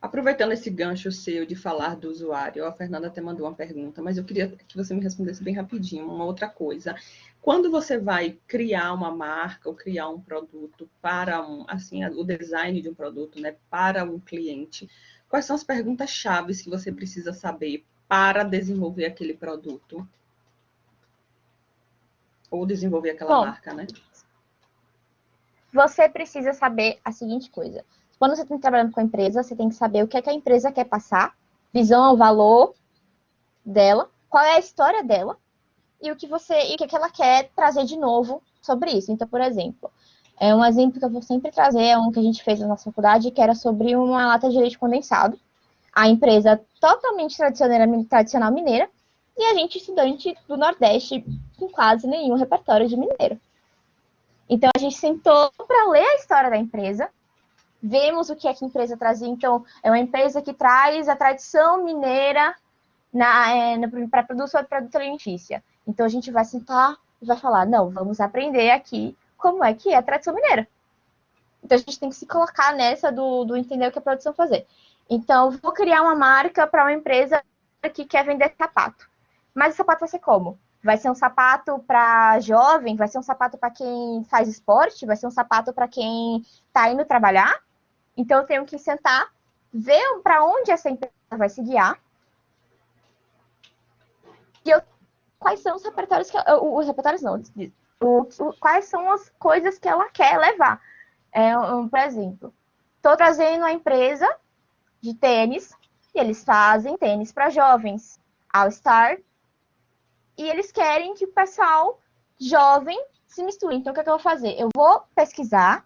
Aproveitando esse gancho seu de falar do usuário, a Fernanda até mandou uma pergunta, mas eu queria que você me respondesse bem rapidinho, uma outra coisa. Quando você vai criar uma marca ou criar um produto para o design de um produto, né, para um cliente, quais são as perguntas-chave que você precisa saber para desenvolver aquele produto? Ou desenvolver aquela marca, né? Você precisa saber a seguinte coisa. Quando você está trabalhando com a empresa, você tem que saber o que é que a empresa quer passar, visão, valor dela, qual é a história dela e o que ela quer trazer de novo sobre isso. Então, por exemplo, um exemplo que eu vou sempre trazer é um que a gente fez na nossa faculdade, que era sobre uma lata de leite condensado. A empresa totalmente tradicional mineira e a gente estudante do Nordeste com quase nenhum repertório de mineiro. Então, a gente sentou para ler a história da empresa, vemos o que é que a empresa trazia. Então, é uma empresa que traz a tradição mineira para produção de produto alimentícia. Então, a gente vai sentar e vai falar, não, vamos aprender aqui como é que é a tradição mineira. Então, a gente tem que se colocar nessa do entender o que a produção fazer. Então, vou criar uma marca para uma empresa que quer vender sapato. Mas o sapato vai ser como? Vai ser um sapato para jovem? Vai ser um sapato para quem faz esporte? Vai ser um sapato para quem está indo trabalhar? Então, eu tenho que sentar, ver para onde essa empresa vai se guiar. E quais são os repertórios que... Os repertórios não, quais são as coisas que ela quer levar. Por exemplo, estou trazendo a empresa de tênis, e eles fazem tênis para jovens, All Star, e eles querem que o pessoal jovem se misture. Então, o que eu vou fazer? Eu vou pesquisar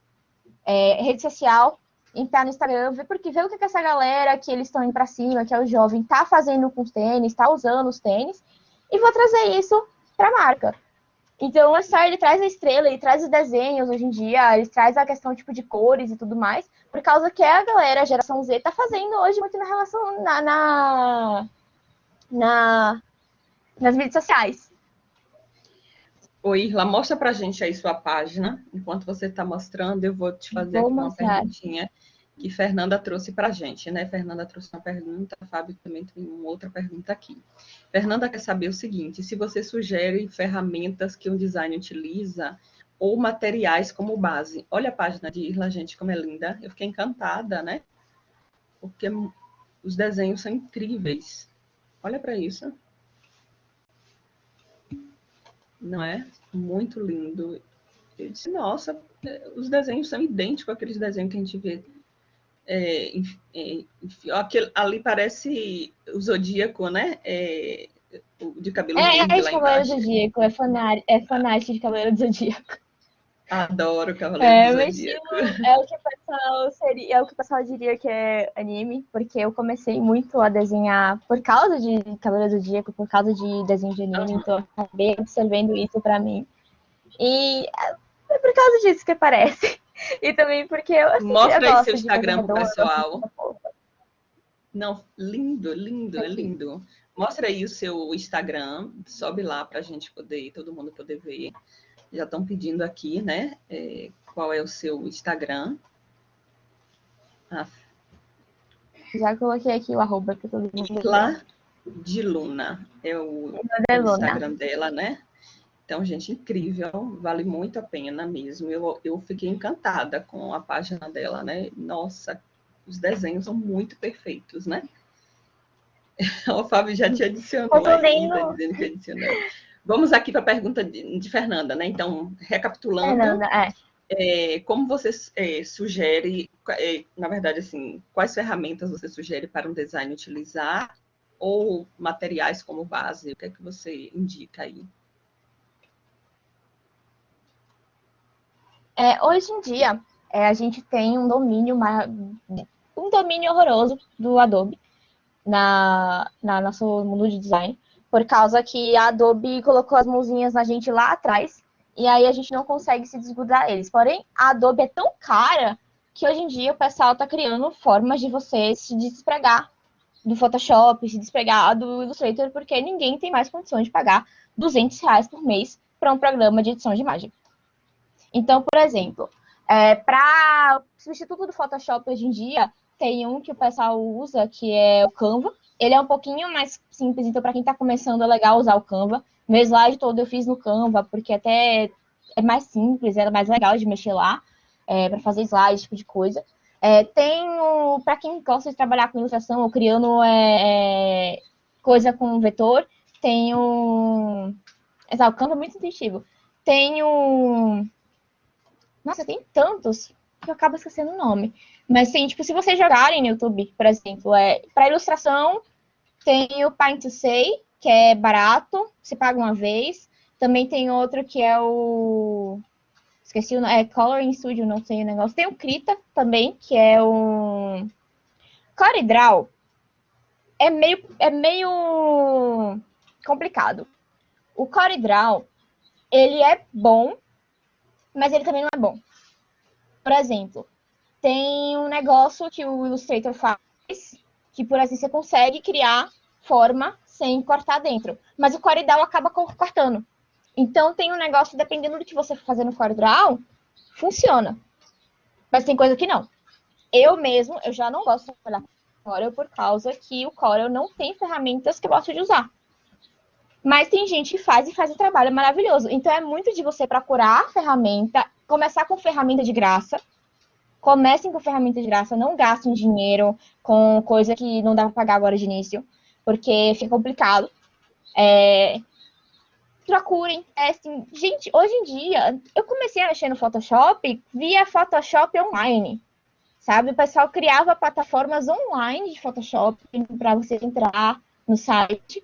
rede social, entrar no Instagram, ver o que essa galera que eles estão indo para cima, que é o jovem, tá fazendo com os tênis, tá usando os tênis, e vou trazer isso para a marca. Então, o All Star, ele traz a estrela, ele traz os desenhos hoje em dia, ele traz a questão tipo de cores e tudo mais, por causa que a galera, a geração Z, tá fazendo hoje muito na relação nas mídias sociais. Oi, Irla, mostra pra gente aí sua página. Enquanto você está mostrando, eu vou te fazer aqui uma perguntinha que Fernanda trouxe pra gente, né? Fernanda trouxe uma pergunta, a Fábio também tem uma outra pergunta aqui. Fernanda quer saber o seguinte, se você sugere ferramentas que um design utiliza ou materiais como base. Olha a página de Irla, gente, como é linda. Eu fiquei encantada, né? Porque os desenhos são incríveis. Olha para isso. Não é? Muito lindo. Eu disse, nossa, os desenhos são idênticos àqueles desenhos que a gente vê. Ali parece o Zodíaco, né? De cabelo verde lá Cavaleiro embaixo. do Zodíaco, é fanático de Cavaleiro do Zodíaco. Adoro Cavaleiro do Zodíaco. É o que o pessoal diria que é anime, porque eu comecei muito a desenhar por causa de Cavaleiro do Zodíaco, por causa de desenho de anime, então eu acabei absorvendo isso pra mim. E é por causa disso que parece. E também porque eu Mostra aí seu de Instagram pro pessoal. Não, lindo, lindo, é lindo. Mostra aí o seu Instagram, sobe lá pra gente poder, todo mundo poder ver. Já estão pedindo aqui, né? Qual é o seu Instagram? Já coloquei aqui o arroba para todo mundo. Irla de Luna é o Instagram dela, né? Então, gente, incrível, vale muito a pena mesmo. Eu fiquei encantada com a página dela, né? Nossa, os desenhos são muito perfeitos, né? O Fábio já te adicionou aí, tá dizendo que adicionou. Vamos aqui para a pergunta de Fernanda, né? Então, recapitulando, como você sugere, na verdade, assim, quais ferramentas você sugere para um design utilizar ou materiais como base? O que é que você indica aí? Hoje em dia, a gente tem um domínio horroroso do Adobe na nosso mundo de design, por causa que a Adobe colocou as mãozinhas na gente lá atrás, e aí a gente não consegue se desgrudar deles. Porém, a Adobe é tão cara que hoje em dia o pessoal está criando formas de você se despregar do Photoshop, se despregar do Illustrator, porque ninguém tem mais condições de pagar R$200 por mês para um programa de edição de imagem. Então, por exemplo, para substituto do Photoshop hoje em dia, tem um que o pessoal usa, que é o Canva. Ele é um pouquinho mais simples, então para quem está começando é legal usar o Canva. Meu slide todo eu fiz no Canva, porque até é mais simples, é mais legal de mexer lá, para fazer slide, esse tipo de coisa. Para quem gosta de trabalhar com ilustração ou criando coisa com vetor, tem o Canva é muito intuitivo. Tem Nossa, tem tantos que eu acabo esquecendo o nome. Mas tem, tipo, se vocês jogarem no YouTube, por exemplo, para ilustração, tem o Paint to Say, que é barato, você paga uma vez. Também tem outro que é o... Esqueci o nome, Coloring Studio, não sei o negócio. Tem o Krita também, que é o... CorelDRAW é meio complicado. O CorelDRAW, ele é bom, mas ele também não é bom. Por exemplo, tem um negócio que o Illustrator faz, que por assim você consegue criar forma sem cortar dentro. Mas o CorelDRAW acaba cortando. Então, tem um negócio, dependendo do que você for fazer no CorelDRAW, funciona. Mas tem coisa que não. Eu já não gosto de trabalhar com Corel por causa que o Corel não tem ferramentas que eu gosto de usar. Mas tem gente que faz e faz um trabalho maravilhoso. Então, é muito de você procurar a ferramenta, começar com ferramenta de graça. Comecem com ferramenta de graça, não gastem dinheiro com coisa que não dá para pagar agora de início, porque fica complicado. Procurem, testem. Gente, hoje em dia, eu comecei a mexer no Photoshop via Photoshop online, sabe? O pessoal criava plataformas online de Photoshop para você entrar no site.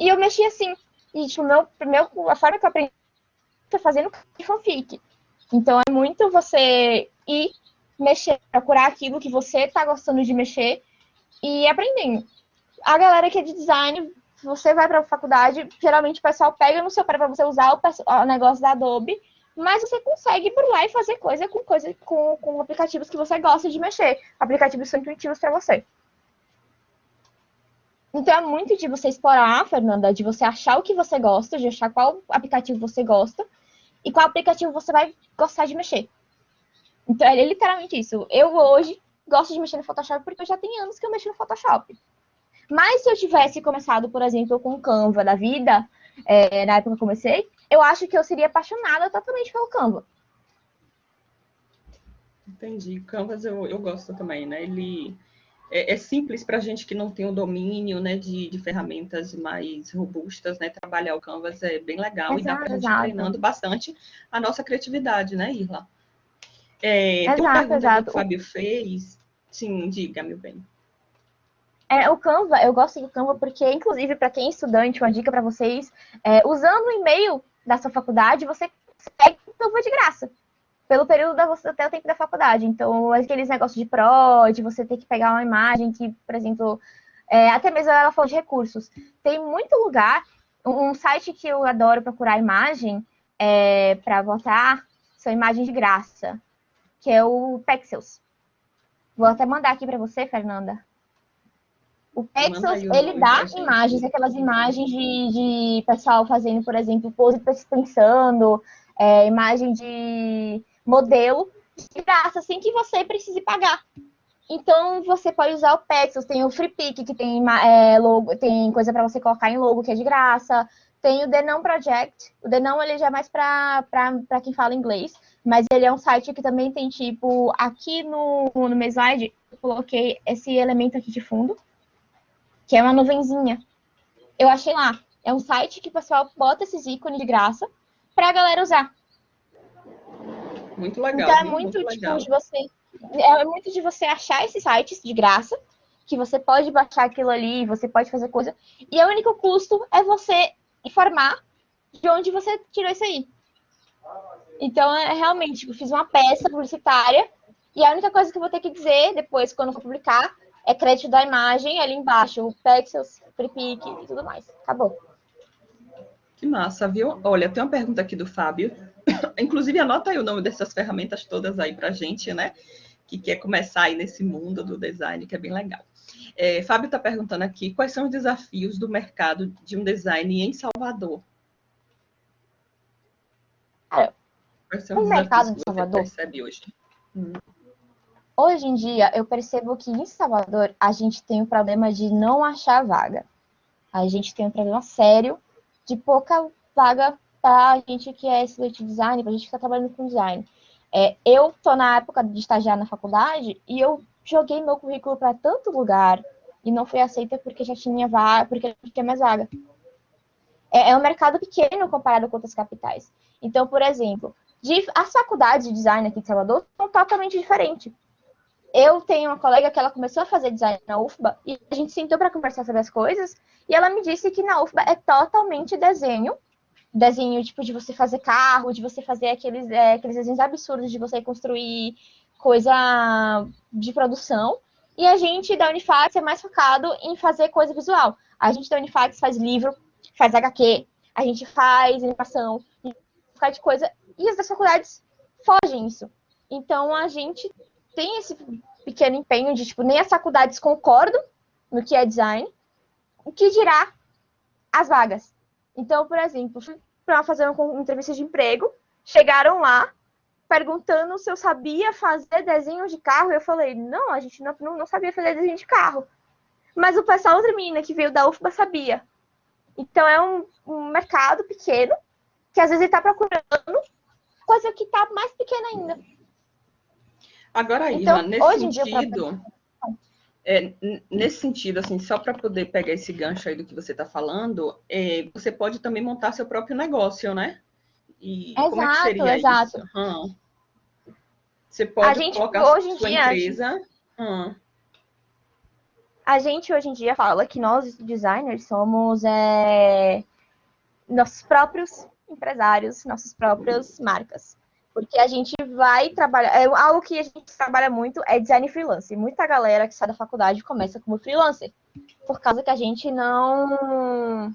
E eu mexi assim. E, tipo, a forma que eu aprendi foi fazendo fanfic. Então, é muito você ir mexer, procurar aquilo que você está gostando de mexer e aprendendo. A galera que é de design, você vai para a faculdade, geralmente o pessoal pega no seu pé para você usar o negócio da Adobe, mas você consegue ir por lá e fazer coisa com aplicativos que você gosta de mexer. Aplicativos são intuitivos para você. Então, é muito de você explorar, Fernanda, de você achar o que você gosta, de achar qual aplicativo você gosta e qual aplicativo você vai gostar de mexer. Então, é literalmente isso. Eu hoje gosto de mexer no Photoshop porque eu já tenho anos que eu mexo no Photoshop. Mas se eu tivesse começado, por exemplo, com o Canva da vida, na época que eu comecei, eu acho que eu seria apaixonada totalmente pelo Canva. Entendi. Canvas eu gosto também, né? Ele é simples para gente que não tem o domínio, né, de ferramentas mais robustas, né? Trabalhar o Canvas é bem legal e dá para a gente ir treinando bastante a nossa criatividade, né, Irla? Tem uma pergunta aqui que o Fábio fez. Sim, diga, meu bem. O Canva, eu gosto do Canva porque, inclusive, para quem é estudante, uma dica para vocês, usando o e-mail da sua faculdade, você segue o Canva de graça, pelo período até o tempo da faculdade. Então, aqueles negócios de de você ter que pegar uma imagem que, por exemplo, até mesmo ela falou de recursos. Tem muito lugar, um site que eu adoro procurar imagem para botar, são imagens de graça, que é o Pexels. Vou até mandar aqui para você, Fernanda. O Pexels, ele dá imagens, aquelas imagens de pessoal fazendo, por exemplo, pose pensando, imagem de modelo, de graça, sem que você precise pagar. Então, você pode usar o Pexels, tem o FreePic, que tem logo, tem coisa para você colocar em logo, que é de graça. Tem o Denon Project. O Denon, ele já é mais para quem fala inglês, mas ele é um site que também tem, tipo, aqui no meu slide, eu coloquei esse elemento aqui de fundo, que é uma nuvenzinha. Eu achei lá. É um site que o pessoal bota esses ícones de graça para a galera usar. Muito legal. Então é muito legal. É muito de você achar esses sites de graça, que você pode baixar aquilo ali, você pode fazer coisa. E o único custo é você informar de onde você tirou isso aí. Então, realmente, tipo, eu fiz uma peça publicitária e a única coisa que eu vou ter que dizer depois, quando for publicar, é crédito da imagem, ali embaixo, o Pexels, FreePic e tudo mais. Acabou. Que massa, viu? Olha, tem uma pergunta aqui do Fábio. Inclusive, anota aí o nome dessas ferramentas todas aí pra gente, né? Que quer começar aí nesse mundo do design, que é bem legal. Fábio está perguntando aqui, quais são os desafios do mercado de um design em Salvador? Cara, o mercado de Salvador, você percebe hoje? Hoje em dia, eu percebo que em Salvador a gente tem o problema de não achar vaga. A gente tem um problema sério de pouca vaga para a gente que é select design, para a gente que está trabalhando com design. Eu estou na época de estagiar na faculdade e eu joguei meu currículo para tanto lugar e não fui aceita porque já tinha vaga, porque não tinha mais vaga. É um mercado pequeno comparado com outras capitais. Então, por exemplo, as faculdades de design aqui de Salvador são totalmente diferentes. Eu tenho uma colega que ela começou a fazer design na UFBA e a gente sentou para conversar sobre as coisas e ela me disse que na UFBA é totalmente desenho tipo de você fazer carro, de você fazer aqueles desenhos absurdos de você construir coisa de produção. E a gente da Unifax é mais focado em fazer coisa visual. A gente da Unifax faz livro, faz HQ, a gente faz animação, de coisa, e as faculdades fogem isso. Então a gente tem esse pequeno empenho de, tipo, nem as faculdades concordam no que é design, o que dirá as vagas. Então, por exemplo, fui para fazer uma entrevista de emprego, chegaram lá perguntando se eu sabia fazer desenho de carro, e eu falei, não, a gente não sabia fazer desenho de carro. Mas o pessoal, outra menina que veio da UFBA sabia. Então é um mercado pequeno, que às vezes ele está procurando coisa que está mais pequena ainda. Agora, Então, Irla, nesse sentido, assim, só para poder pegar esse gancho aí do que você está falando, você pode também montar seu próprio negócio, né? E como é que Exato, seria isso? exato. Você A pode gente, colocar hoje em sua dia, empresa. a gente hoje em dia fala que nós, designers, somos nossos próprios empresários, nossas próprias marcas. Porque a gente vai trabalhar. Algo que a gente trabalha muito é design freelance. Muita galera que sai da faculdade começa como freelancer. Por causa que a gente não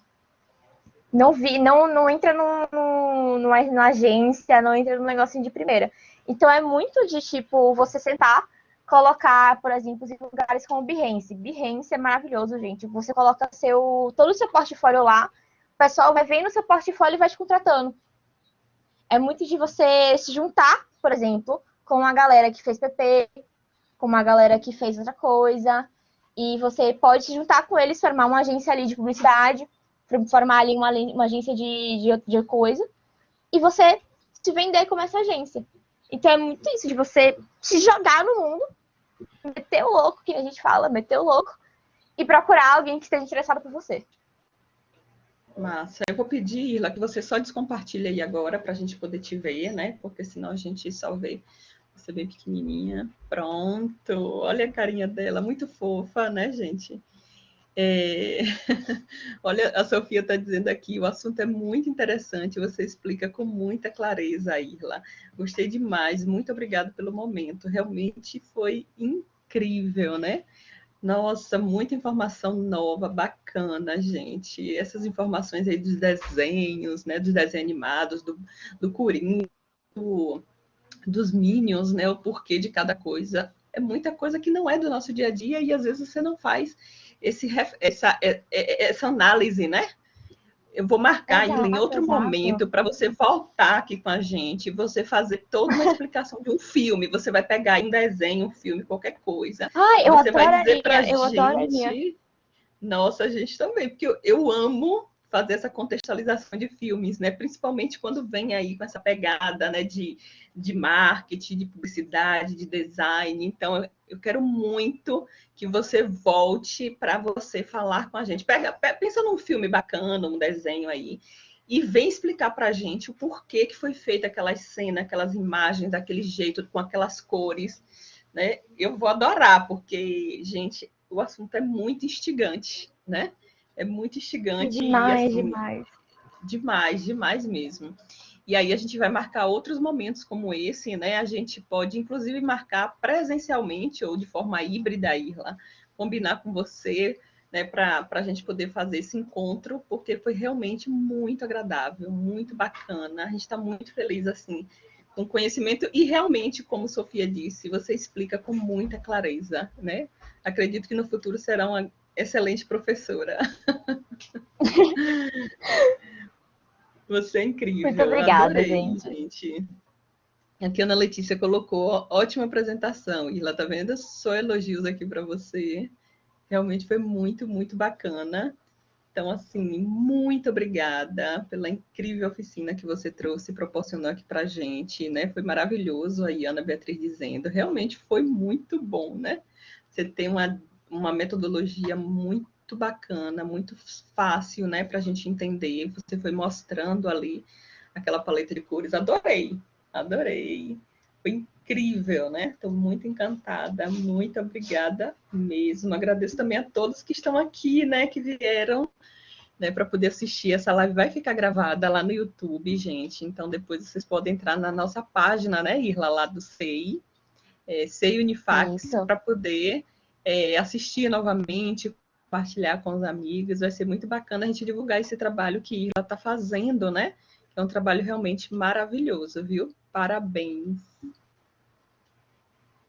entra numa agência, não entra num negocinho de primeira. Então é muito de tipo você sentar, colocar, por exemplo, em lugares como Behance. Behance é maravilhoso, gente. Você coloca todo o seu portfólio lá, o pessoal vai vendo o seu portfólio e vai te contratando. É muito de você se juntar, por exemplo, com a galera que fez PP, com uma galera que fez outra coisa, e você pode se juntar com eles, formar uma agência ali de publicidade, formar ali uma agência de coisa, e você se vender como essa agência. Então é muito isso, de você se jogar no mundo, meter o louco, que a gente fala, meter o louco, e procurar alguém que esteja interessado por você. Massa. Eu vou pedir, Irla, que você só descompartilhe aí agora para a gente poder te ver, né? Porque senão a gente só vê você bem pequenininha. Pronto. Olha a carinha dela, muito fofa, né, gente? Olha, a Sofia está dizendo aqui, o assunto é muito interessante, você explica com muita clareza, Irla. Gostei demais, muito obrigada pelo momento. Realmente foi incrível, né? Nossa, muita informação nova, bacana, gente. Essas informações aí dos desenhos, né? Dos desenhos animados, do Coringa, dos Minions, né? O porquê de cada coisa. É muita coisa que não é do nosso dia a dia e às vezes você não faz essa análise, né? Eu vou marcar ele em outro momento para você voltar aqui com a gente, você fazer toda uma explicação de um filme. Você vai pegar em desenho um filme, qualquer coisa. Ai, eu Você vai dizer adoraria, para a eu adoraria. gente. Nossa, a gente também, porque eu amo fazer essa contextualização de filmes, né? Principalmente quando vem aí com essa pegada, né, de marketing, de publicidade, de design. Então, eu quero muito que você volte para você falar com a gente. Pensa num filme bacana, um desenho aí, e vem explicar para a gente o porquê que foi feita aquela cena, aquelas imagens, daquele jeito, com aquelas cores, né? Eu vou adorar, porque, gente, o assunto é muito instigante, né? É muito instigante e, Demais, assim, demais. demais, demais mesmo. E aí a gente vai marcar outros momentos como esse, né? A gente pode, inclusive, marcar presencialmente ou de forma híbrida, Irla, combinar com você, né, para a gente poder fazer esse encontro, porque foi realmente muito agradável, muito bacana. A gente está muito feliz, assim, com conhecimento e realmente, como Sofia disse, você explica com muita clareza, né? Acredito que no futuro será uma excelente professora. Você é Muito incrível, obrigada, adorei, gente. gente. Aqui a Ana Letícia colocou ótima apresentação. E lá tá vendo? Só elogios aqui para você. Realmente foi muito, muito bacana. Então, assim, muito obrigada pela incrível oficina que você trouxe e proporcionou aqui para a gente, né? Foi maravilhoso aí, Ana Beatriz dizendo. Realmente foi muito bom, né? Você tem uma metodologia muito bacana, muito fácil, né, para a gente entender. Você foi mostrando ali aquela paleta de cores. Adorei, adorei. Foi incrível, né? Estou muito encantada. Muito obrigada mesmo. Agradeço também a todos que estão aqui, né, que vieram, né, para poder assistir. Essa live vai ficar gravada lá no YouTube, gente. Então depois vocês podem entrar na nossa página, né, Irla, lá do SEI, SEI Unifax, para poder assistir novamente, compartilhar com os amigos. Vai ser muito bacana a gente divulgar esse trabalho que Irla está fazendo, né? É um trabalho realmente maravilhoso, viu? Parabéns.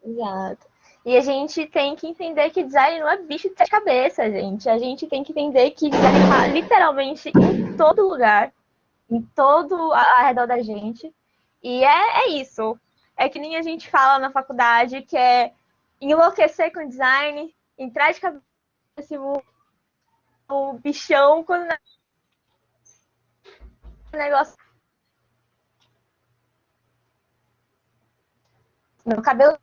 Exato. E a gente tem que entender que design não é bicho de sete cabeças, gente. A gente tem que entender que design está literalmente em todo lugar, em todo ao redor da gente. E é isso. É que nem a gente fala na faculdade, que é enlouquecer com design, entrar de cabeça o bichão quando o negócio. Meu cabelo.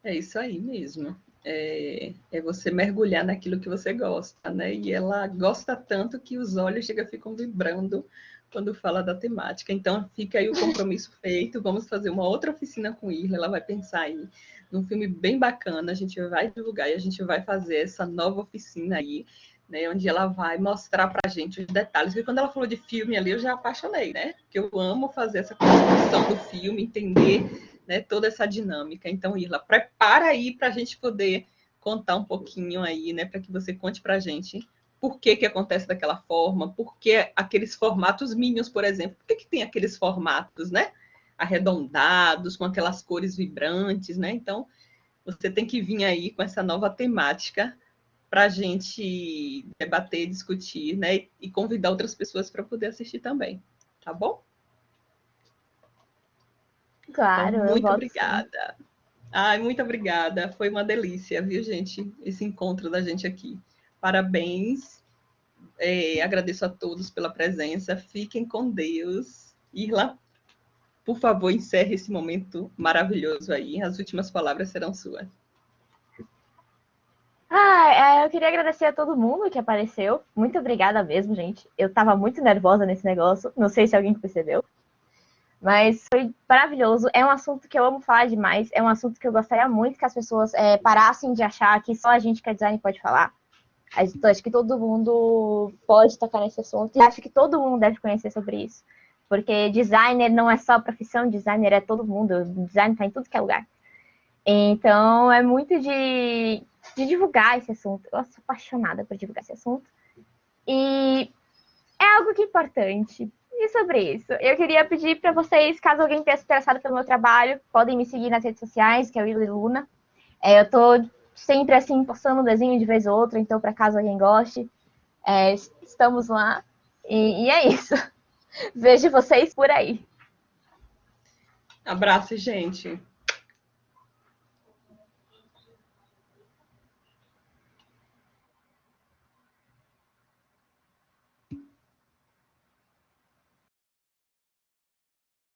É isso aí mesmo. É você mergulhar naquilo que você gosta, né? E ela gosta tanto que os olhos ficam vibrando quando fala da temática. Então, fica aí o compromisso feito. Vamos fazer uma outra oficina com Irla. Ela vai pensar aí num filme bem bacana. A gente vai divulgar e a gente vai fazer essa nova oficina aí, né? Onde ela vai mostrar para a gente os detalhes. Porque quando ela falou de filme ali, eu já apaixonei, né? Porque eu amo fazer essa construção do filme, entender, né, toda essa dinâmica. Então, Irla, prepara aí para a gente poder contar um pouquinho aí, né, para que você conte para a gente por que que acontece daquela forma, por que aqueles formatos Minions, por exemplo, por que que tem aqueles formatos, né, arredondados, com aquelas cores vibrantes, né? Então, você tem que vir aí com essa nova temática para a gente debater, discutir, né, e convidar outras pessoas para poder assistir também, tá bom? Então, Claro, eu muito volto sim. obrigada. Ai, muito obrigada. Foi uma delícia, viu, gente? Esse encontro da gente aqui. Parabéns. Agradeço a todos pela presença. Fiquem com Deus. Irla, por favor, encerre esse momento maravilhoso aí. As últimas palavras serão suas. Eu queria agradecer a todo mundo que apareceu. Muito obrigada mesmo, gente. Eu tava muito nervosa nesse negócio. Não sei se alguém percebeu. Mas foi maravilhoso. É um assunto que eu amo falar demais. É um assunto que eu gostaria muito que as pessoas parassem de achar que só a gente que é design pode falar. Acho que todo mundo pode tocar nesse assunto. E acho que todo mundo deve conhecer sobre isso. Porque designer não é só profissão, designer é todo mundo. Design está em tudo que é lugar. Então, é muito de divulgar esse assunto. Eu sou apaixonada por divulgar esse assunto. E é algo que é importante. E sobre isso, eu queria pedir para vocês, caso alguém tenha se interessado pelo meu trabalho, podem me seguir nas redes sociais, que é o Willy Luna. Eu tô sempre assim, postando um desenho de vez ou outra, então para caso alguém goste, estamos lá. E é isso. Vejo vocês por aí. Abraço, gente.